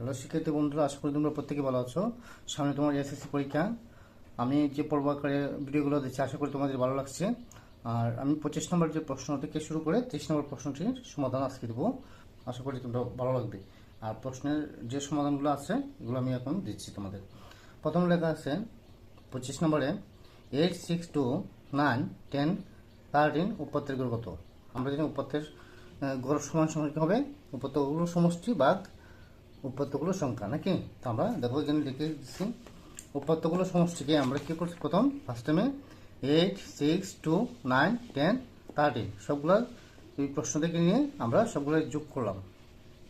Hello শিক্ষার্থী বন্ধুরা, আশা করি তোমরা প্রত্যেকে ভালো আছো। সামনে তোমার এসএসসি পরীক্ষা। আমি যে পর্ব আকারে ভিডিওগুলো দিচ্ছি আশা করি তোমাদের ভালো লাগছে। আর আমি 25 নম্বর যে প্রশ্ন থেকে শুরু করে 30 নম্বর প্রশ্নটির সমাধান আজকে দেবো। আশা করি তোমরা ভালো লাগবে। আর প্রশ্নের যে সমাধানগুলো আছে এগুলো আমি এখন দিচ্ছি তোমাদের। প্রথম লেখা আছে 25 নম্বরে 8, 6, 2, 9, 10, 13 উৎপাদ্যের গড় কত? আমরা জানি উৎপাদ্যের গড় সমান সমান কি হবে? উৎপাদ্যগুলোর সমষ্টি ভাগ উৎপাদ্যগুলোর সংখ্যা, নাকি? তো আমরা দেখো এখানে লিখে দিচ্ছি উৎপাদ্যগুলোর সমষ্টিকে আমরা কি করছি প্রথম ফার্স্ট টাইমে 8, 6, 2, 9, 10, 13 সবগুলো এই প্রশ্ন থেকে নিয়ে আমরা সবগুলো যোগ করলাম।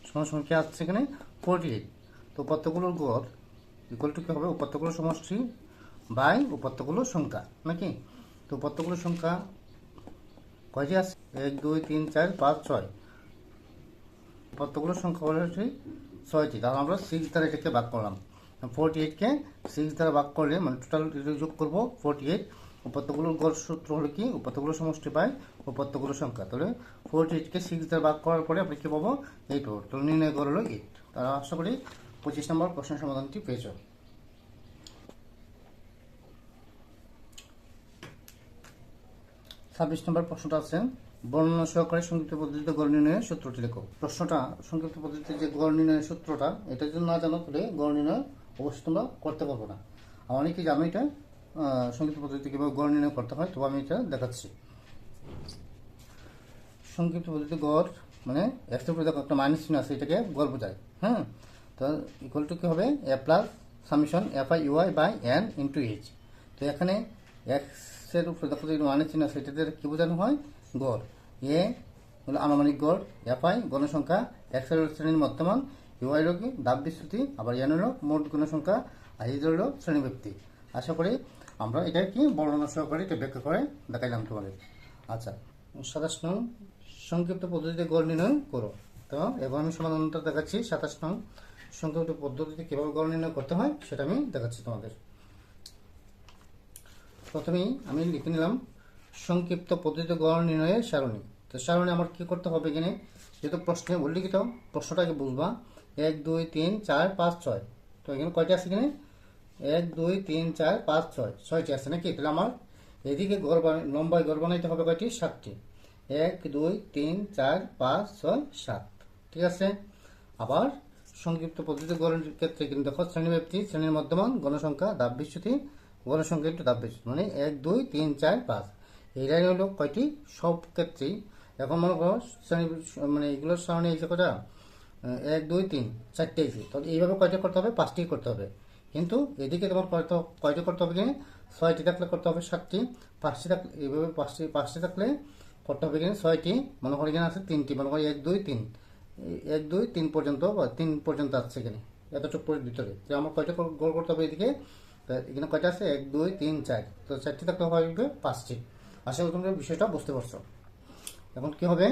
সমান সমান কি আসছে এখানে 48। তো উৎপাদ্যগুলোর গড় ইকুয়াল টু কি হবে? উৎপাদ্যগুলোর সমষ্টি বাই উৎপাদ্যগুলোর সংখ্যা, নাকি? তো উৎপাদ্যগুলোর সংখ্যা কয়টি আছে? 1, 2, 3, 4, 5, 6। উৎপাদ্যগুলোর সংখ্যা হলো 6টি। তাহলে আমরা 6 দ্বারা এটাকে ভাগ করলাম। 48কে 6 দ্বারা ভাগ করলে মানে টোটাল যোগ করবো 48। উৎপাদ্যগুলোর গড় সূত্র হলো কি? উৎপাদ্যগুলোর সমষ্টি পাই উৎপাদ্যগুলোর সংখ্যা। তাহলে 48কে 6 দ্বারা ভাগ করার পরে আপনি কি পাবো? 8 পাবো। তাহলে নির্ণয় গড় হলো 8। তারা আশা করি 25 নম্বর প্রশ্নের সমাধানটি পেয়েছ। 26 নম্বর প্রশ্নটা আছে বর্ণনা সহকারে সংক্ষিপ্ত পদ্ধতিতে গড় নির্ণয়ের সূত্রটি লেখো। প্রশ্নটা সংক্ষিপ্ত পদ্ধতিতে যে গড় নির্ণয়ের সূত্রটা, এটা যদি না জানো তাহলে গড় নির্ণয় অবশ্যই তোমরা করতে পারবো না। আমার অনেকেই জানো এটা সংক্ষিপ্ত পদ্ধতিতে কীভাবে গড় নির্ণয় করতে হয়, তো আমি এটা দেখাচ্ছি। সংক্ষিপ্ত পদ্ধতিতে গড় মানে এক্সের উপরে দেখো একটা মাইনাস চিহ্ন আছে, এটাকে গড় বোঝায়। হ্যাঁ, তো ইকুয়াল টু কি হবে? A plus summation F I UI by N into H. তো এখানে এক্সের উপরে দেখো যে মাইনাস চিহ্ন আছে, এটাতে কি বোঝানো হয়? গড়। এ হলো আনুমানিক গড়, এফ আই গণসংখ্যা, এক্স হলো শ্রেণীর মধ্যমান, ইউআই হলো কি দাব বিস্তৃতি, আবার এন হলো মোট গণসংখ্যা, আর এইচ হলো শ্রেণীব্যক্তি। আশা করি আমরা এটা কি বর্ণনা সহকারে এটা ব্যাখ্যা করে দেখাইলাম তোমাদের। আচ্ছা, 27 নং সংক্ষিপ্ত পদ্ধতিতে গড় নির্ণয় করো। তো এবার আমি সমাধানটা দেখাচ্ছি। 27 নং সংক্ষিপ্ত পদ্ধতিতে কীভাবে গড় নির্ণয় করতে হয় সেটা আমি দেখাচ্ছি তোমাদের। প্রথমেই আমি লিখে নিলাম সংক্ষিপ্ত পদ্ধতিতে গড় নির্ণয়ের সারণী। তো সারণী আমার কি করতে হবে? এখানে যেহেতু প্রশ্নে উল্লিখিত প্রশ্নটাকে বুঝবা 1, 2, 3, 4, 5, 6। তো এখানে কয়টা আছে? এখানে 1, 2, 3, 4, 5, 6 6টি আছে, নাকি? তাহলে আমার এদিকে লম্বায় গড় বানাইতে হবে কয়টি? 7টি। 1, 2, 3, 4, 5, 6, 7। ঠিক আছে। আবার সংক্ষিপ্ত পদ্ধতিতে গড়ের ক্ষেত্রে কিন্তু দেখো শ্রেণীব্যাপ্তি, শ্রেণীর মধ্যমান, গণসংখ্যা, দাব বিচ্যুতি, গণসংখ্যা একটু দাব বিচ্যুতি, মানে 1, 2, 3, 4, 5 এইটাই হলো কয়টি? সব ক্ষেত্রেই। এখন মনে করো শ্রেণী মানে এগুলোর সামনে এসে কটা? 1, 2, 3 4টে এসে, তাহলে এইভাবে কয়টা করতে হবে? 5টি করতে হবে। কিন্তু এদিকে তোমার কয়টা করতে হবে? কিনে 6টি থাকলে করতে হবে 7টি, 5টি থাকলে এইভাবে 5টি থাকলে করতে হবে কিনে 6টি। মনে করি এখানে আছে 3টি, মনে করি 1, 2, 3 1, 2, 3 পর্যন্ত, বা 3 পর্যন্ত আসছে এখানে এতটুকু ভিতরে। তো আমার কয়টা গোল করতে হবে এদিকে? এখানে কয়টা আছে? 1, 2, 3, 4। তো 4টি থাকলে হবে 5টি। আশা করি তোমরা বিষয়টা বুঝতে পারছো। এখন কি হবে?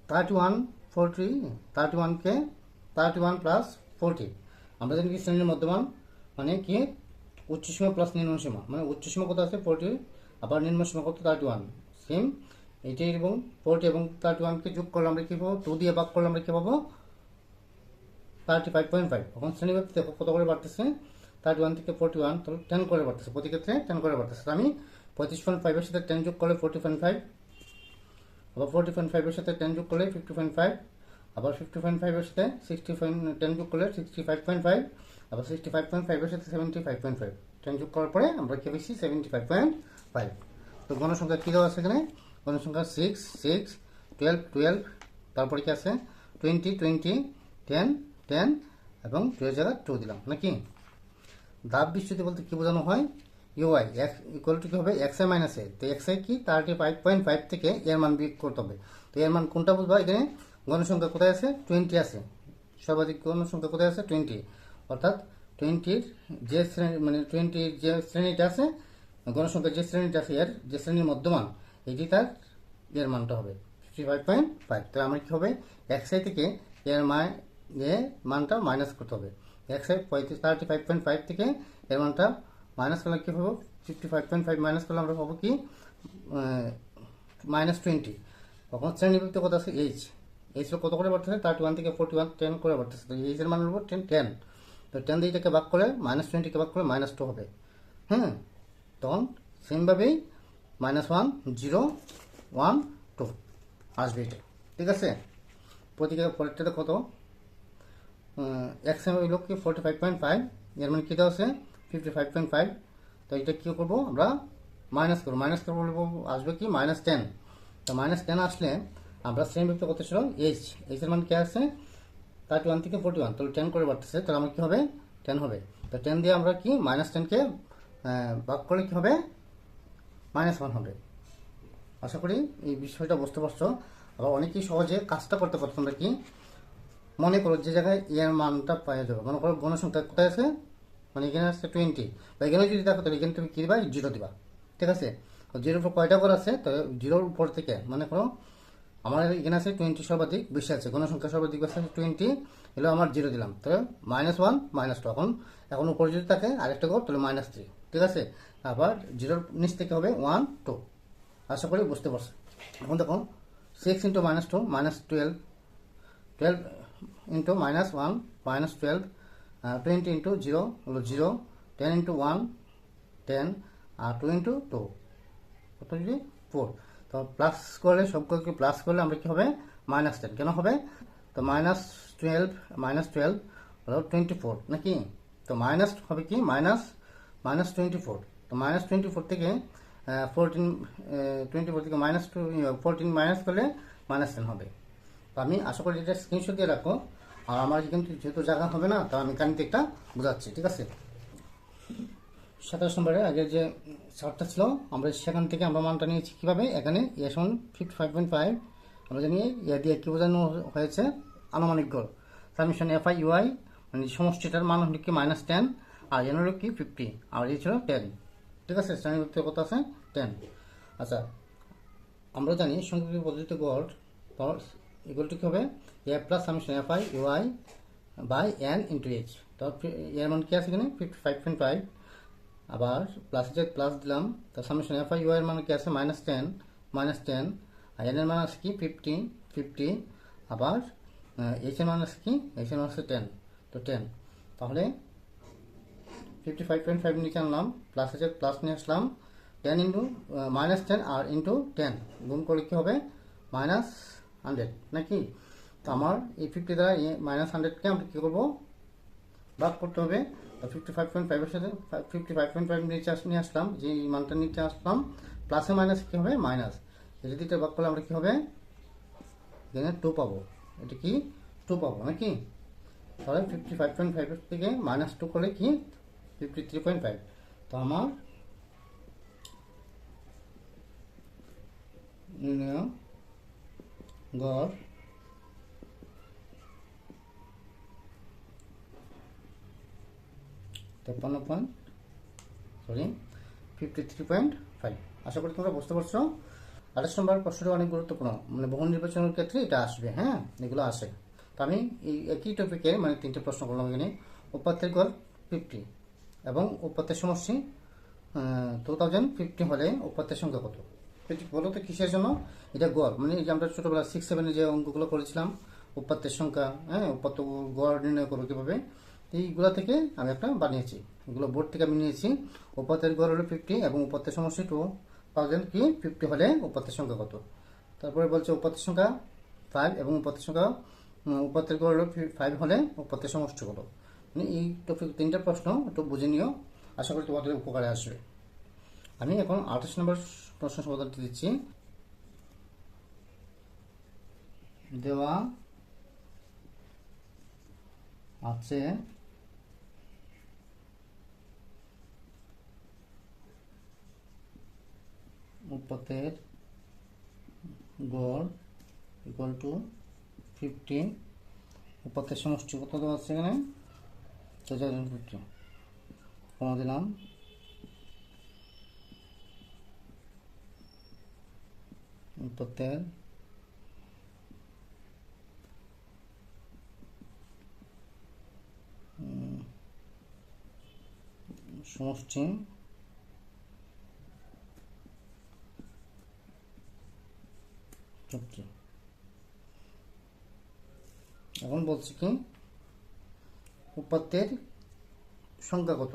31, 40, 31কে 31 প্লাস 40। আমরা জানি কি শ্রেণীর মধ্যমান মানে কি উচ্চসীমা প্লাস নিম্নসীমা, মানে উচ্চসীমা কত আছে? 40, আবার নিম্নসীমা কত? 31। সেম এইটাই, এবং 40 এবং 31কে যোগ করলে আমরা কি পাবো? 2 দিয়ে ভাগ করলে আমরা কি পাবো? 35.5। এখন শ্রেণীব্যাপ্তি দেখো কত করে বাড়তেছে? 31 থেকে 41, তাহলে 10 করে বাড়তেছে, প্রতি ক্ষেত্রে 10 করে বাড়তেছে। আমি 35.5 এর সাথে 10 যোগ করলে 40.5, আবার 40.5 এর সাথে 10 যোগ করলে 50.5, আবার 50.5 এর সাথে 10 যোগ করলে 65.5, আবার 65.5 এর সাথে 75.5। 10 যোগ করার পরে আমরা কি পেয়েছি? 75.5। তো গণসংখ্যা কী দেওয়া আছে এখানে? গণসংখ্যা 6, 6, 12, 12, তারপরে কি আছে? 20, 20, 10, 10 এবং 2 এর জায়গায় 2 দিলাম, নাকি? দাব বিচ্যুতি বলতে কি বোঝানো হয়? ইউআই ইকুয়াল টু কি হবে? এক্সআই মাইনাস এ। তো এক্সআই কি 35.5 থেকে এর মান বিয়োগ করতে হবে। তো এর মান কোনটা বুঝবা? এখানে গণসংখ্যা কোথায় আছে? 20 আছে। সর্বাধিক গণসংখ্যা কোথায় আছে? 20। অর্থাৎ 20-র যে শ্রেণী মানে 20-র যে শ্রেণীটা আছে, গণসংখ্যার যে শ্রেণীটা আছে, এর যে শ্রেণীর মধ্যমান, এটি তার এর মানটা হবে 55.5। তো আমার কি হবে? এক্সআই থেকে এর মানটা মাইনাস করতে হবে। এক্সআই 35.5 থেকে এর মানটা মাইনাস করলে কী পাবো? 55.5 মাইনাস করলে আমরা পাবো কি? -20। তখন শ্রেণীভুক্ত কত আছে? এইচ। এইচ কত করে বাড়তেছে 31 থেকে 41 10 করে বাড়তেছে, তো এইচ এর মান হলো 10, তো 10 দিয়ে এটাকে ভাগ করে -20কে ভাগ করে -2 হবে। হ্যাঁ, তখন সেমভাবেই -1 0 1 2 আসবে এটা, ঠিক আছে। প্রতিকে পরেরটাতে কত এক্স এম হইল কি 45.5, এর মানে কী দেওয়া আছে 55.5, তো এটা কী করবো আমরা মাইনাস করবো, বলবো আসবে কি -10, তো -10 আসলে আমরা সেম ব্যক্তি কত ছিল এইচ, এইচের মান কি আছে 31 থেকে 41, তাহলে 10 করে বাড়তেছে, তাহলে আমার কী হবে 10 হবে। তো 10 দিয়ে আমরা কি -10কে ভাগ করলে কী হবে -1 হবে। আশা করি এই বিষয়টা বুঝতে পারছো। আবার অনেকেই সহজে কাজটা করতে পারছো, তোমরা কি মনে করো যে জায়গায় এর মানটা পাওয়া যাবে, মনে করো গণসংখ্যা কোথায় আছে, মানে এখানে আছে 20, বা এখানে যদি দেখো তাহলে এখানে তুমি কী দিবা 0 দিবা, ঠিক আছে। তো 0-র উপর কয়টা ঘর আছে, তো 0-র উপর থেকে মনে করো আমার এখানে আছে 20 সর্বাধিক বেশি আছে, গণসংখ্যা সর্বাধিক বেশি আছে 20, এলো আমার 0 দিলাম, তাহলে -1 -2, এখন উপরে যদি থাকে আরেকটা ঘর তাহলে -3, ঠিক আছে। আবার 0-র নিচ থেকে হবে 1 2, আশা করি বুঝতে পারছো। এখন দেখো 6 × -2 -12, 12 into -1 -12, 20 into 0 হলো 0, 10 into 1 10, আর 2 into 2 কত যদি 4, তো প্লাস করলে সবগুলোকে প্লাস করলে আমরা কি হবে -10 কেন হবে, তো -12 হলো 24 নাকি, তো মাইনাস হবে কি -24, তো -24 থেকে 24 থেকে -14 মাইনাস করলে -10 হবে। তো আমি আশা করি এটা স্ক্রিনশট দিয়ে রাখো, আর আমার কিন্তু যেহেতু জায়গা হবে না, তো আমি কানিতে একটা বোঝাচ্ছি, ঠিক আছে। 27 নম্বরে আগের যে চার্টটা ছিল, আমরা সেখান থেকে আমরা মানটা নিয়েছি কীভাবে, এখানে সমান 55.5, আমরা জানি ইয়া দিয়ে কী বোঝানো হয়েছে আনুমানিক গড়, সাবমিশন FI UI, মানে সমষ্টিটার মান হলো কি -10, আর এন হলো কি 50, আর এই ছিল 10, ঠিক আছে। শ্রেণীভুক্ত কত আছে 10। আচ্ছা, আমরা জানি সংখ্যক পদ্ধতিতে গড় ইকুয়ালটি কী হবে A plus summation FI UI by n into H, তো এর মান কি আছে এখানে 55.5, আবার প্লাসে প্লাস দিলাম, তো সাবমিশন FI UI এর মান কি আছে -10, আর n এর মান আছে কি 50, আবার এইচ এর মান আছে কি এইচ এর মান আছে 10, তো 10, তাহলে 55.5 নিচে আনলাম, প্লাসে প্লাস নিয়ে আসলাম, 10 ইন্টু -10 আর ইন্টু 10 গুণ করলে কী হবে -100 নাকি। তো আমার এই 50 দ্বারা -100কে আমরা কী করবো ভাগ করতে হবে, তো 55.5 এর সাথে 55.5 নিচে নিয়ে আসলাম, যে মানটা নিচে আসলাম, প্লাসে মাইনাস কী হবে মাইনাস, এটা দিতে ভাগ করলে আমরা কী হবে এখানে 2 পাবো, এটা কি 2 পাবো নাকি। তাহলে 55.5 থেকে -2 করলে কি 53.5, তো আমার গড় 53.5। আশা করি তোমরা বুঝতে পারছো। 28 নম্বর প্রশ্নটা অনেক গুরুত্বপূর্ণ, মানে বহু নির্বাচনের ক্ষেত্রে এটা আসবে, হ্যাঁ এগুলো আসে। তো আমি এই একই টপিকের মানে 3টে প্রশ্ন করলাম এখানে। উপাত্তের গড় 50 এবং উপাত্তের সমষ্টি 2050 হলে উপাত্তের সংখ্যা কত, এটি বলো তো কিসের জন্য, এটা গড়, মানে এই যে আমরা ছোটোবেলা 6-7 যে অঙ্কগুলো করেছিলাম উপাত্তের সংখ্যা, হ্যাঁ উপাত্ত গড় নির্ণয় করবো কীভাবে, এইগুলো থেকে আমি একটা বানিয়েছি, এগুলো বোর্ড থেকে আমি নিয়েছি। উপাত্তের গড় হলো 50 এবং উপাত্তের সমষ্টি 2050 হলে উপাত্তের সংখ্যা কত। তারপরে বলছে উপাত্তের সংখ্যা 5 এবং উপাত্তের সংখ্যা উপাত্তের গড় হলো 5 হলে উপাত্তের সমষ্টি কত। মানে এই টপিক 3টা প্রশ্ন একটু বুঝে নিও, আশা করি তোমাদের উপকারে আসবে। আমি এখন 28 নম্বর প্রশ্ন সমাধানটি দিচ্ছি। দেওয়া আছে উপাত্তের গড় ইকুয়াল টু 50, উপাত্তের সমষ্টি কত দেওয়া আছে এখানে 2050, কমা দিলাম, উপাত্তের সমষ্টি এখন বলছি কি উপাত্তের সংখ্যা কত,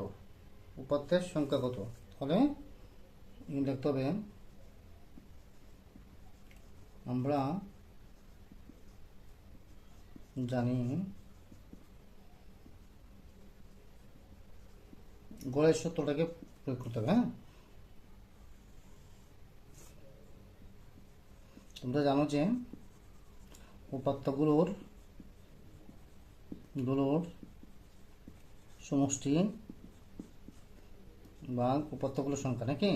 উপাত্তের সংখ্যা কত, তাহলে লিখতে হবে আমরা জানি গড়ের সূত্রটাকে প্রয়োগ করতে হবে। হ্যাঁ, তোমরা জানো যে উপাত্তগুলোর সমষ্টি বা উপাত্তগুলোর সংখ্যা নাকি,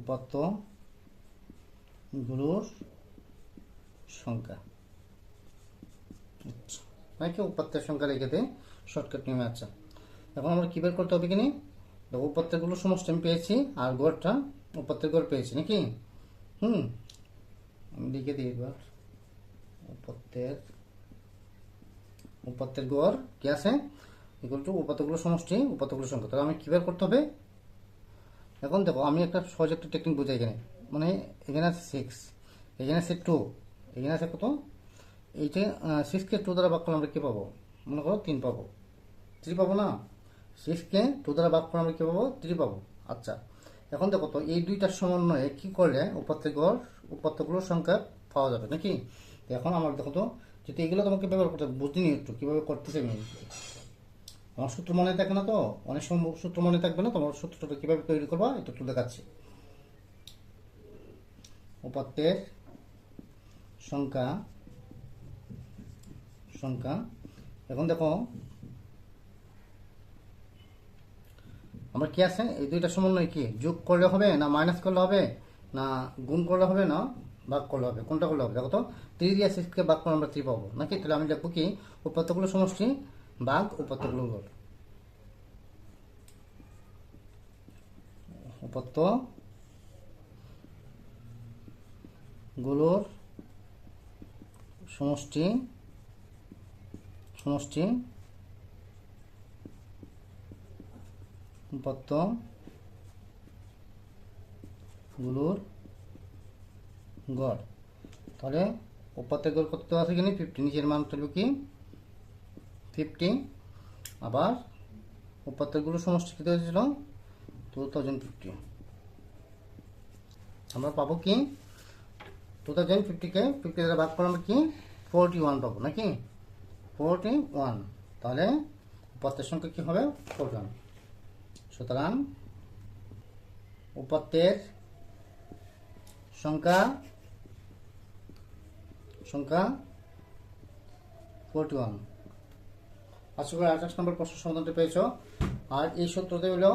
উপাত্তগুলোর সংখ্যা নাকি উপাত্তের সংখ্যা লিখে দেয় শর্টকাট নিয়মে। আচ্ছা, এখন আমরা কী বের করতে হবে কিনি, দেখো উপাত্তগুলোর সমষ্টি আমি পেয়েছি আর গড়টা উপাত্তের গড় পেয়েছি নাকি। আমি লিখে দিই এবার উপাত্তের গড় কি আছে ইকুয়াল টু উপাত্তগুলোর সমষ্টি উপাত্তগুলোর সংখ্যা। তাহলে আমি কী বের করতে হবে, এখন দেখো আমি একটা সহজ একটা টেকনিক বোঝাই এখানে, মানে এখানে আছে 6, এখানে আছে 2, এখানে আছে কত, এইটা 6কে 2 দ্বারা ভাগ করলে আমরা কী পাবো, মনে করো 3 পাবো, 3 পাবো না, 6কে 2 দ্বারা ভাগ করলে আমরা কী পাবো, 3 পাবো। আচ্ছা, এখন দেখো তো এই দুইটার সমন্বয়ে কী করলে উপাত্তের গড় উপাত্তগুলোর সংখ্যা পাওয়া যাবে নাকি। এখন আমার দেখো তো যদি এগুলো তোমাকে ব্যবহার করতে বুঝিনি একটু কীভাবে করতেছে আমি, আমার সূত্র মনে থাকে না তো, অনেক সময় সূত্র মনে থাকবে না, তোমার সূত্রটা কীভাবে তৈরি করবা এটা একটু দেখাচ্ছি। উপাত্তের সংখ্যা এখন দেখো আমার কি আছে, এই দুইটা সমন্বয় কি যোগ করলে হবে না মাইনাস করলে হবে না গুণ করলে হবে না ভাগ করলে হবে, কোনটা করলে হবে, দেখো তো 3 দিয়ে 6কে ভাগ করলে আমরা 3 পাবো নাকি। তাহলে আমি লিখবো কি উপাত্তগুলো সমষ্টি ভাগ উপাত্তগুলো গড়, উপাত্তগুলোর সমষ্টি উপাত্তগুলোর গড়। তাহলে উপাত্তের গড় কত আছে কিনা 50, নিচের মান তুলব কি 50, আবার উপাত্তগুলোর সমষ্টি কত হয়েছিল 2050। আমরা পাবো কি 2050কে 50 দ্বারা ভাগ করে আমরা কি 41 পাবো নাকি, 41। তাহলে উপাত্তের সংখ্যা কি হবে 41। সুতরাং উপাত্তের সংখ্যা 41। আশা করি 28 নম্বর প্রশ্ন সমাধানটা পেয়েছ। আর এই সূত্রতে হলো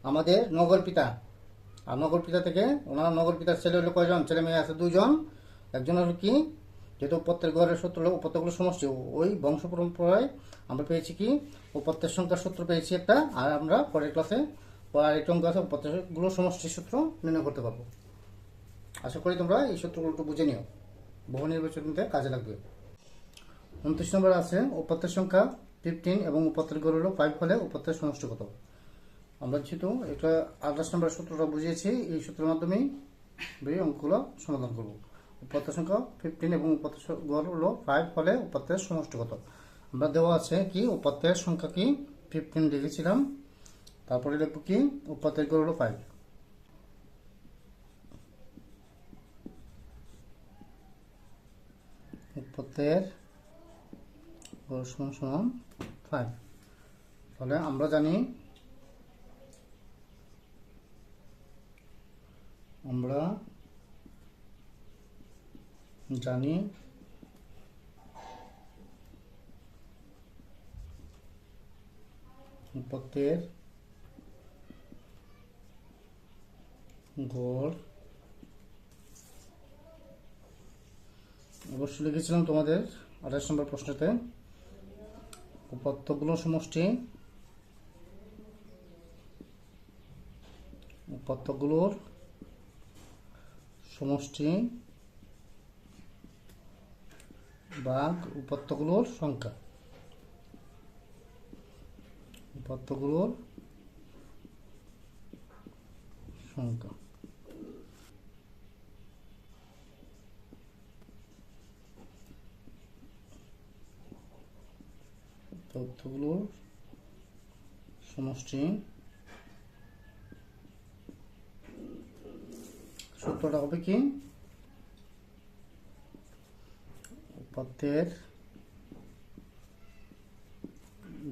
আমাদের নগর পিতা, আর নগর পিতা থেকে ওনার নগর পিতার ছেলে হলো কয়জন, ছেলে মেয়ে আছে 2 জন। একজন হলো কি যেহেতু উপাত্তের গড়ের সূত্র হলো উপাত্তগুলো সমষ্টি, ওই বংশ পরম্পরায় আমরা পেয়েছি কি উপাত্তের সংখ্যার সূত্র পেয়েছি একটা, আর আমরা পরের ক্লাসে আরেকটা অঙ্ক আছে উপাত্তগুলো সমষ্টির সূত্র নির্ণয় করতে পারবো। আশা করি তোমরা এই সূত্রগুলো একটু বুঝে নিও, বহু নির্বাচনীতে কাজে লাগবে। 29 নম্বর আছে উপাত্তের সংখ্যা 15 এবং উপাত্তের গড় হলো 5 হলে উপাত্তের সমষ্টি কত। আমরা যেহেতু এটা 28 নম্বর সূত্রটা বুঝিয়েছি, এই সূত্রের মাধ্যমেই অঙ্কগুলো সমাধান করব। উপাত্তের সংখ্যা 15 এবং উপাত্তের গড় হলো 5 হলে উপাত্তের সমষ্টি কত। আমরা দেওয়া আছে কি উপাত্তের সংখ্যা কি 15 লিখেছিলাম, তারপরে লিখব কি উপাত্তের গড় হলো 5। উপাত্তের গড় সমান 5। তাহলে আমরা জানি উপাত্তের গড় অবশ্যই লিখেছিলাম তোমাদের 28 নম্বর প্রশ্নতে, উপাত্তগুলোর সমষ্টি ভাগ উপাত্তগুলোর সংখ্যা। তথ্যগুলোর সমষ্টি। সূত্রটা হবে কি, উপাত্তের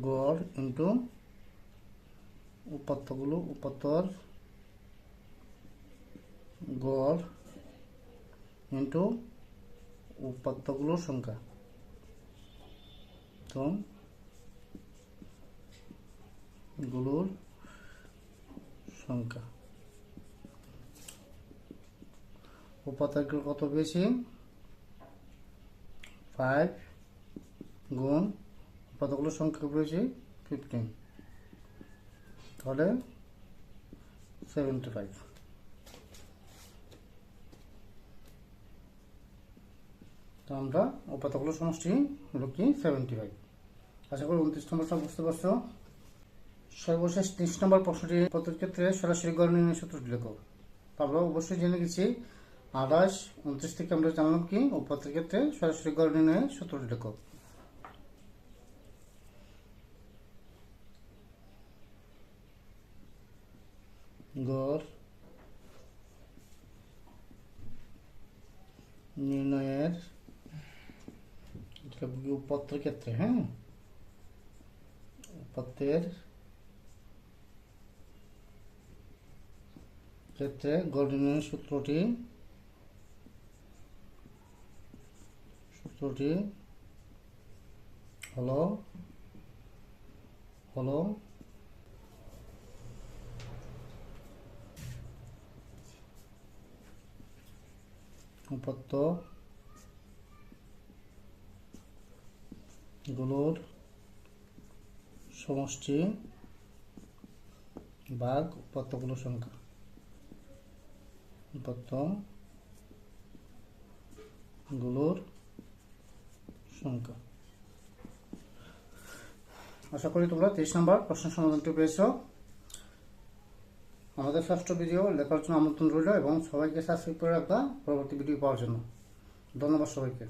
গড় ইন্টু উপাত্তর গড় ইন্টু উপাত্তগুলোর সংখ্যা। তো গুলোর সংখ্যা, উপাত্তের কত বেশি, 5 গুণ উপাত্তগুলোর সংখ্যা পেয়েছি 15, তাহলে 75। তো আমরা উপাত্তগুলোর সমষ্টি হলো কি 75। আশা করি 29 নম্বরটা বুঝতে পারছো। সর্বশেষ 30 নম্বর প্রশ্নটি উপাত্তের ক্ষেত্রে সরাসরি গড় নির্ণয়ের সূত্রটি লেখো। আমরা অবশ্যই জেনে গেছি 28, 29 থেকে আমরা জানলাম কি উপাত্তের ক্ষেত্রে সরাসরি গড় নির্ণয়ের সূত্রটি লেখো। গড় নির্ণয়ের উপাত্তের ক্ষেত্রে, হ্যাঁ, উপাত্তের ক্ষেত্রে গড় নির্ণয়ের সূত্রটি হলো উপাত্ত গুলোর সমষ্টি ভাগ উপাত্তগুলোর সংখ্যা। উপাত্তগুলোর সংখ্যা। আশা করি তোমরা 30 নম্বর প্রশ্ন সমাধানটি পেয়েছো। আমাদের ষষ্ঠ ভিডিও লেখার জন্য আমন্ত্রণ রইল এবং সবাইকে সাবস্ক্রাইব করে রাখবা পরবর্তী ভিডিও পাওয়ার জন্য। ধন্যবাদ সবাইকে।